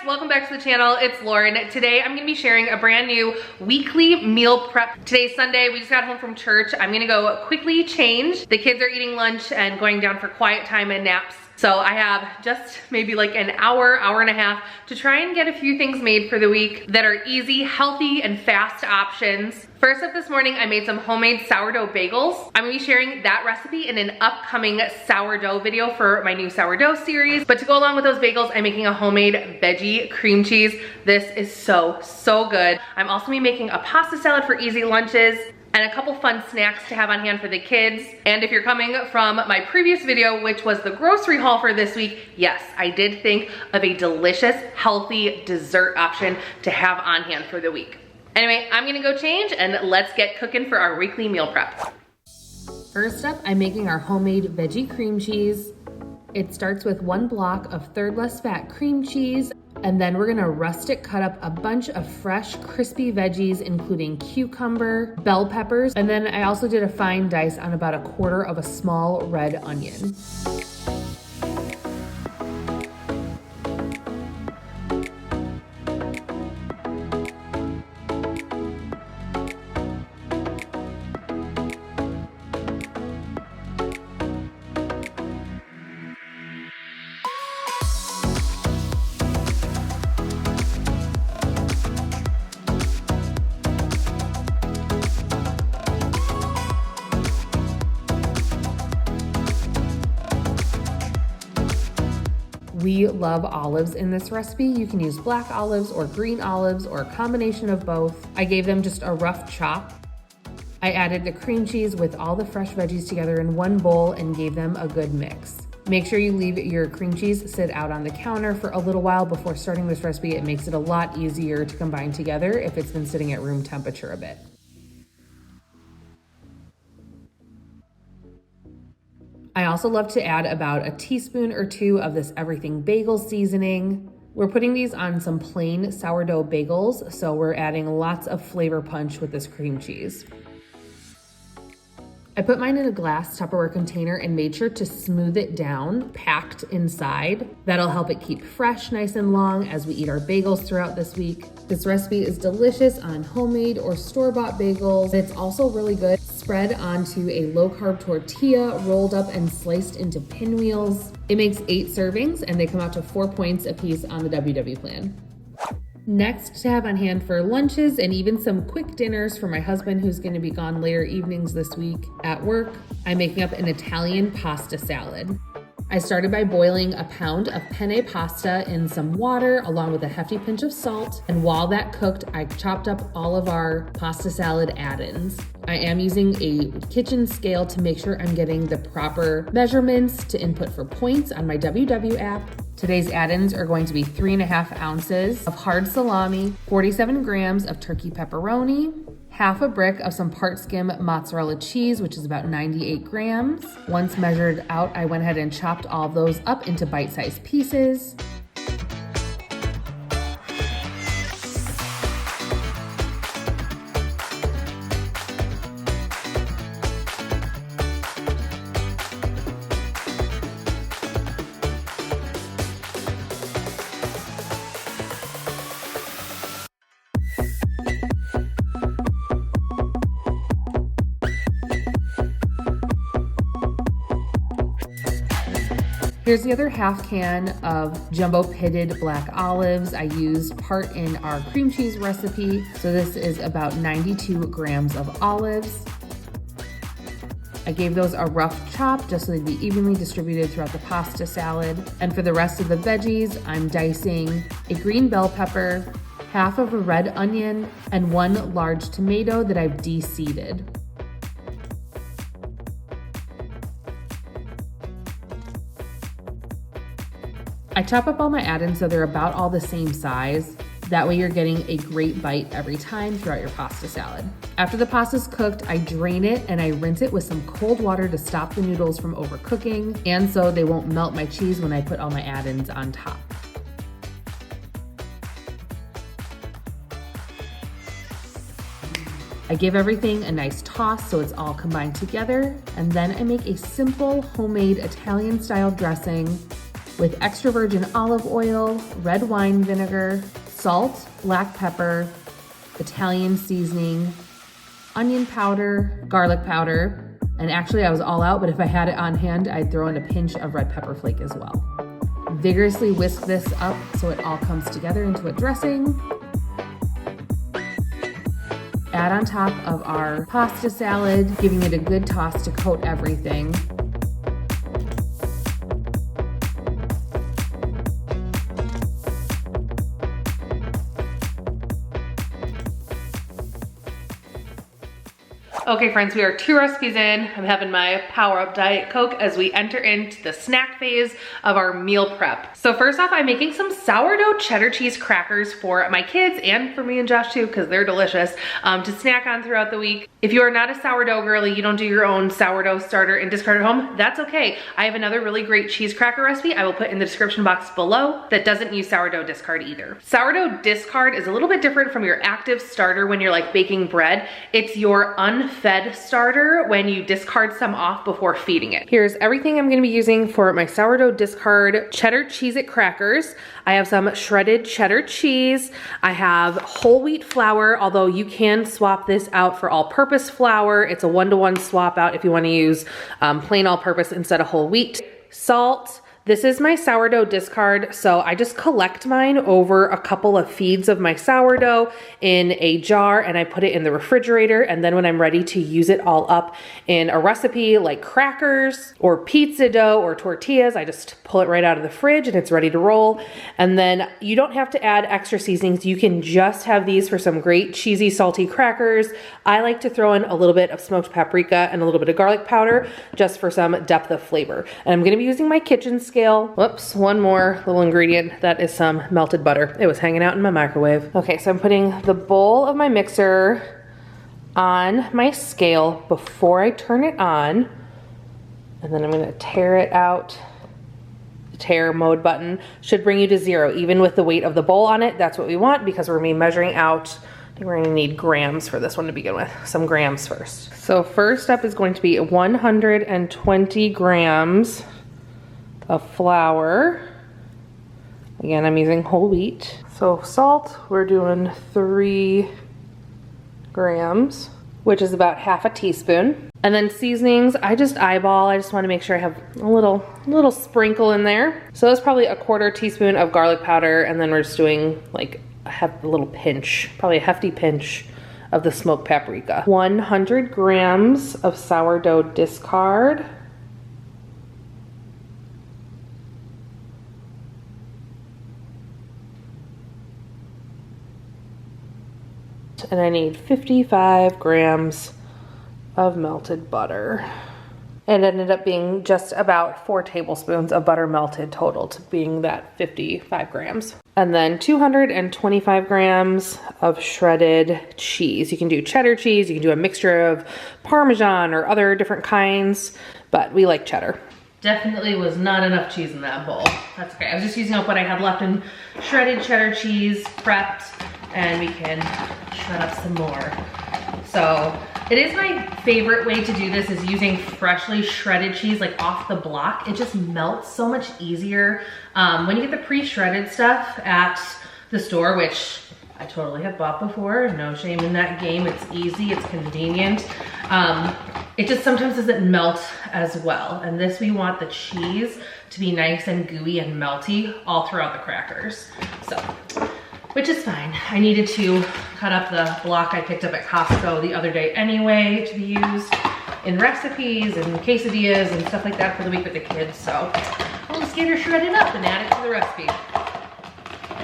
welcome back to the channel. It's Lauren. Today I'm gonna be sharing a brand new weekly meal prep. Today's Sunday, we just got home from church. I'm gonna go quickly change. The kids are eating lunch and going down for quiet time and naps. So I have just maybe like an hour, hour and a half to try and get a few things made for the week that are easy, healthy, and fast options. First up this morning, I made some homemade sourdough bagels. I'm gonna be sharing that recipe in an upcoming sourdough video for my new sourdough series. But to go along with those bagels, I'm making a homemade veggie cream cheese. This is so good. I'm also gonna be making a pasta salad for easy lunches and a couple fun snacks to have on hand for the kids. And if you're coming from my previous video, which was the grocery haul for this week, yes, I did think of a delicious, healthy dessert option to have on hand for the week. Anyway, I'm gonna go change and let's get cooking for our weekly meal prep. First up, I'm making our homemade veggie cream cheese. It starts with 1 block of third less fat cream cheese, and then we're gonna rustic cut up a bunch of fresh, crispy veggies, including cucumber, bell peppers, and then I also did a fine dice on about 1/4 of a small red onion. We love olives in this recipe. You can use black olives or green olives or a combination of both. I gave them just a rough chop. I added the cream cheese with all the fresh veggies together in one bowl and gave them a good mix. Make sure you leave your cream cheese sit out on the counter for a little while before starting this recipe. It makes it a lot easier to combine together if it's been sitting at room temperature a bit. I also love to add about a teaspoon or 2 of this everything bagel seasoning. We're putting these on some plain sourdough bagels, so we're adding lots of flavor punch with this cream cheese. I put mine in a glass Tupperware container and made sure to smooth it down, packed inside. That'll help it keep fresh nice and long as we eat our bagels throughout this week. This recipe is delicious on homemade or store-bought bagels. It's also really good spread onto a low-carb tortilla, rolled up and sliced into pinwheels. It makes 8 servings and they come out to 4 points a piece on the WW plan. Next to have on hand for lunches and even some quick dinners for my husband who's gonna be gone later evenings this week at work, I'm making up an Italian pasta salad. I started by boiling a pound of penne pasta in some water along with a hefty pinch of salt. And while that cooked, I chopped up all of our pasta salad add-ins. I am using a kitchen scale to make sure I'm getting the proper measurements to input for points on my WW app. Today's add-ins are going to be 3.5 ounces of hard salami, 47 grams of turkey pepperoni, half a brick of some part skim mozzarella cheese, which is about 98 grams. Once measured out, I went ahead and chopped all of those up into bite-sized pieces. Here's the other half can of jumbo pitted black olives. I used part in our cream cheese recipe. So this is about 92 grams of olives. I gave those a rough chop just so they'd be evenly distributed throughout the pasta salad. And for the rest of the veggies, I'm dicing a green bell pepper, half of a red onion, and 1 large tomato that I've de-seeded. I chop up all my add-ins so they're about all the same size. That way you're getting a great bite every time throughout your pasta salad. After the pasta's cooked, I drain it and I rinse it with some cold water to stop the noodles from overcooking and so they won't melt my cheese when I put all my add-ins on top. I give everything a nice toss so it's all combined together, and then I make a simple homemade Italian style dressing. with extra virgin olive oil, red wine vinegar, salt, black pepper, Italian seasoning, onion powder, garlic powder, and actually I was all out, but if I had it on hand, I'd throw in a pinch of red pepper flake as well. Vigorously whisk this up so it all comes together into a dressing. Add on top of our pasta salad, giving it a good toss to coat everything. Okay friends, we are 2 recipes in. I'm having my Power Up Diet Coke as we enter into the snack phase of our meal prep. So first off, I'm making some sourdough cheddar cheese crackers for my kids and for me and Josh too, because they're delicious, to snack on throughout the week. If you are not a sourdough girly, you don't do your own sourdough starter and discard at home, that's okay. I have another really great cheese cracker recipe I will put in the description box below that doesn't use sourdough discard either. Sourdough discard is a little bit different from your active starter when you're like baking bread. It's your unfed starter when you discard some off before feeding it. Here's everything I'm gonna be using for my sourdough discard cheddar Cheez-It crackers. I have some shredded cheddar cheese. I have whole wheat flour, although you can swap this out for all-purpose flour. It's a 1-to-1 swap out if you wanna use plain all-purpose instead of whole wheat. Salt. This is my sourdough discard, so I just collect mine over a couple of feeds of my sourdough in a jar and I put it in the refrigerator, and then when I'm ready to use it all up in a recipe like crackers or pizza dough or tortillas, I just pull it right out of the fridge and it's ready to roll. And then you don't have to add extra seasonings. You can just have these for some great cheesy, salty crackers. I like to throw in a little bit of smoked paprika and a little bit of garlic powder just for some depth of flavor. And I'm gonna be using my kitchen scale. Whoops, one more little ingredient. That is some melted butter. It was hanging out in my microwave. Okay, so I'm putting the bowl of my mixer on my scale before I turn it on. And then I'm gonna tear it out. The tear mode button should bring you to 0, even with the weight of the bowl on it. That's what we want because we're gonna be measuring out. I think we're gonna need grams for this one to begin with. Some grams first. So first up is going to be 120 grams of flour. Again, I'm using whole wheat. So salt, we're doing 3 grams, which is about half a teaspoon. And then seasonings, I just eyeball. I just want to make sure I have a little sprinkle in there. So that's probably a 1/4 teaspoon of garlic powder, and then we're just doing like a little pinch, probably a hefty pinch of the smoked paprika. 100 grams of sourdough discard. And I need 55 grams of melted butter. And it ended up being just about 4 tablespoons of butter melted total to being that 55 grams. And then 225 grams of shredded cheese. You can do cheddar cheese, you can do a mixture of Parmesan or other different kinds, but we like cheddar. Definitely was not enough cheese in that bowl. That's okay. I was just using up what I had left in shredded cheddar cheese, prepped, and we can shred up some more. So it is my favorite way to do this is using freshly shredded cheese like off the block. It just melts so much easier. When you get the pre-shredded stuff at the store, which I totally have bought before, no shame in that game. It's easy, it's convenient. It just sometimes doesn't melt as well. And this, we want the cheese to be nice and gooey and melty all throughout the crackers. So, which is fine. I needed to cut up the block I picked up at Costco the other day anyway to be used in recipes and quesadillas and stuff like that for the week with the kids. So we'll just get her shredded up and add it to the recipe.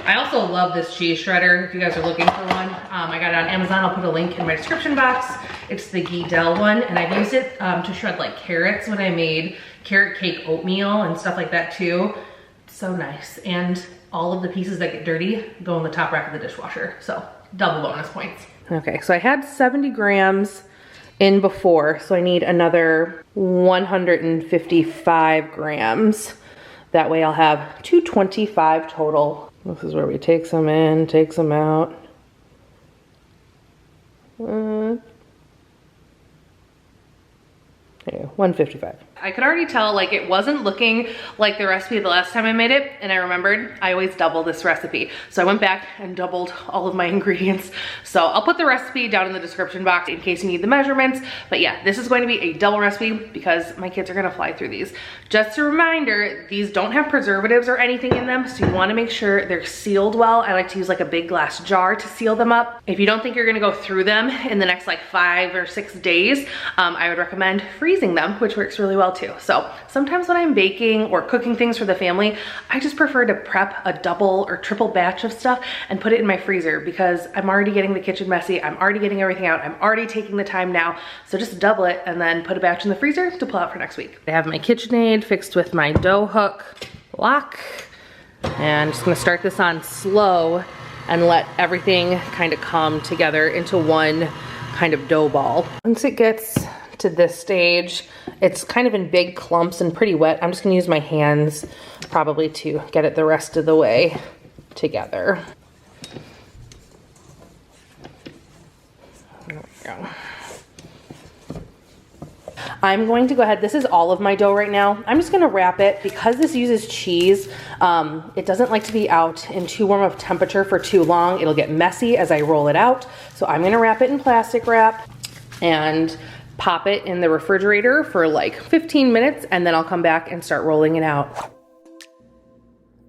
I also love this cheese shredder if you guys are looking for one. I got it on Amazon. I'll put a link in my description box. It's the Guidel one, and I've used it to shred like carrots when I made carrot cake oatmeal and stuff like that too. So nice. And all of the pieces that get dirty go in the top rack of the dishwasher. So double bonus points. Okay, so I had 70 grams in before, so I need another 155 grams. That way I'll have 225 total. This is where we take some in, take some out. There you go, 155. I could already tell like it wasn't looking like the recipe the last time I made it, and I remembered I always double this recipe. So I went back and doubled all of my ingredients. So I'll put the recipe down in the description box in case you need the measurements. But yeah, this is going to be a double recipe because my kids are gonna fly through these. Just a reminder, these don't have preservatives or anything in them, so you wanna make sure they're sealed well. I like to use like a big glass jar to seal them up. If you don't think you're gonna go through them in the next like 5 or 6 days, I would recommend freezing them, which works really well too. So sometimes when I'm baking or cooking things for the family, I just prefer to prep a double or triple batch of stuff and put it in my freezer because I'm already getting the kitchen messy, I'm already getting everything out, I'm already taking the time now. So just double it and then put a batch in the freezer to pull out for next week. I have my KitchenAid fixed with my dough hook lock, and I'm just gonna start this on slow and let everything kind of come together into one kind of dough ball. Once it gets to this stage, it's kind of in big clumps and pretty wet. I'm just gonna use my hands probably to get it the rest of the way together. There we go. I'm going to go ahead, this is all of my dough right now. I'm just gonna wrap it because this uses cheese. It doesn't like to be out in too warm of temperature for too long. It'll get messy as I roll it out. So I'm gonna wrap it in plastic wrap and pop it in the refrigerator for like 15 minutes, and then I'll come back and start rolling it out.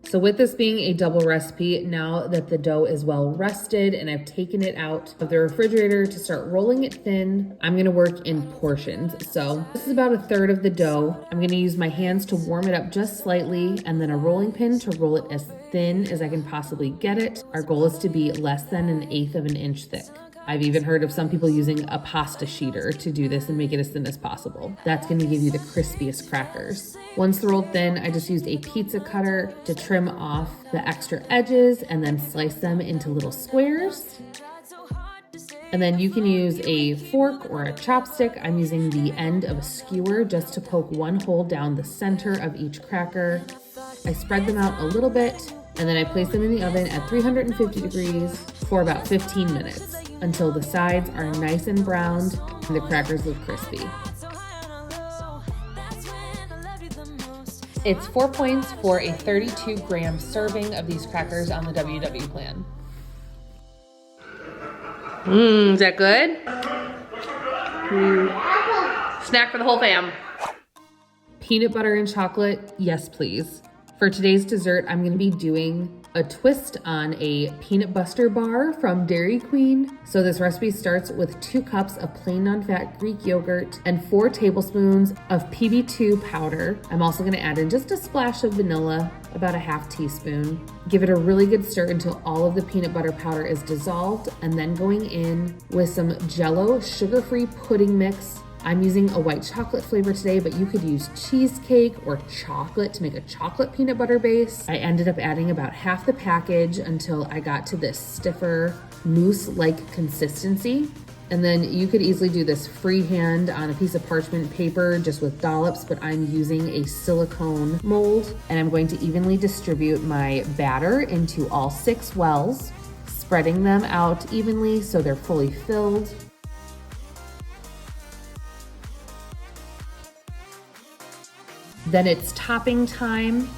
So with this being a double recipe, now that the dough is well rested and I've taken it out of the refrigerator to start rolling it thin, I'm gonna work in portions. So this is about 1/3 of the dough. I'm gonna use my hands to warm it up just slightly and then a rolling pin to roll it as thin as I can possibly get it. Our goal is to be less than 1/8 of an inch thick. I've even heard of some people using a pasta sheeter to do this and make it as thin as possible. That's gonna give you the crispiest crackers. Once they're rolled thin, I just used a pizza cutter to trim off the extra edges and then slice them into little squares. And then you can use a fork or a chopstick. I'm using the end of a skewer just to poke one hole down the center of each cracker. I spread them out a little bit, and then I place them in the oven at 350 degrees for about 15 minutes until the sides are nice and browned and the crackers look crispy. It's 4 points for a 32-gram serving of these crackers on the WW plan. Is that good? Snack for the whole fam. Peanut butter and chocolate, yes please. For today's dessert, I'm gonna be doing a twist on a peanut butter bar from Dairy Queen. So this recipe starts with 2 cups of plain non-fat Greek yogurt and 4 tablespoons of PB2 powder. I'm also gonna add in just a splash of vanilla, about a 1/2 teaspoon. Give it a really good stir until all of the peanut butter powder is dissolved, and then going in with some Jell-O sugar-free pudding mix. I'm using a white chocolate flavor today, but you could use cheesecake or chocolate to make a chocolate peanut butter base. I ended up adding about half the package until I got to this stiffer mousse-like consistency. And then you could easily do this freehand on a piece of parchment paper just with dollops, but I'm using a silicone mold, and I'm going to evenly distribute my batter into all 6 wells, spreading them out evenly so they're fully filled. Then it's topping time.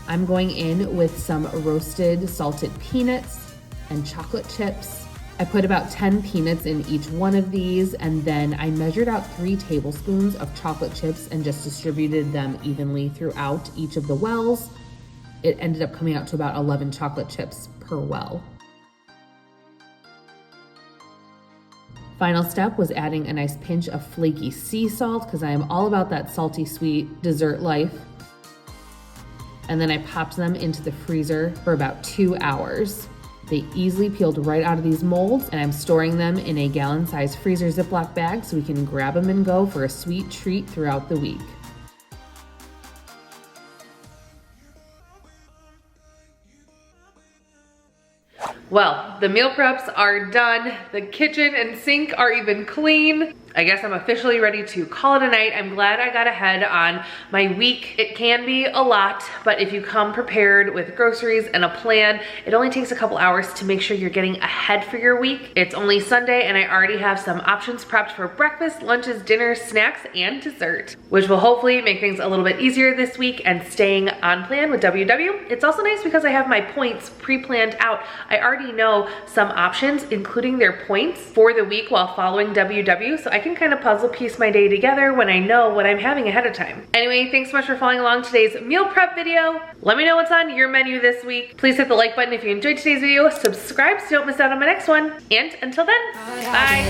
I'm going in with some roasted salted peanuts and chocolate chips. I put about 10 peanuts in each one of these, and then I measured out 3 tablespoons of chocolate chips and just distributed them evenly throughout each of the wells. It ended up coming out to about 11 chocolate chips per well. Final step was adding a nice pinch of flaky sea salt because I am all about that salty sweet dessert life. And then I popped them into the freezer for about 2 hours. They easily peeled right out of these molds, and I'm storing them in a gallon-sized freezer Ziploc bag so we can grab them and go for a sweet treat throughout the week. Well, the meal preps are done. The kitchen and sink are even clean. I guess I'm officially ready to call it a night. I'm glad I got ahead on my week. It can be a lot, but if you come prepared with groceries and a plan, it only takes a couple hours to make sure you're getting ahead for your week. It's only Sunday and I already have some options prepped for breakfast, lunches, dinners, snacks, and dessert, which will hopefully make things a little bit easier this week and staying on plan with WW. It's also nice because I have my points pre-planned out. I already know some options, including their points for the week while following WW, so I can kind of puzzle piece my day together when I know what I'm having ahead of time. Anyway, thanks so much for following along today's meal prep video. Let me know what's on your menu this week. Please hit the like button if you enjoyed today's video, subscribe so you don't miss out on my next one, and until then, bye.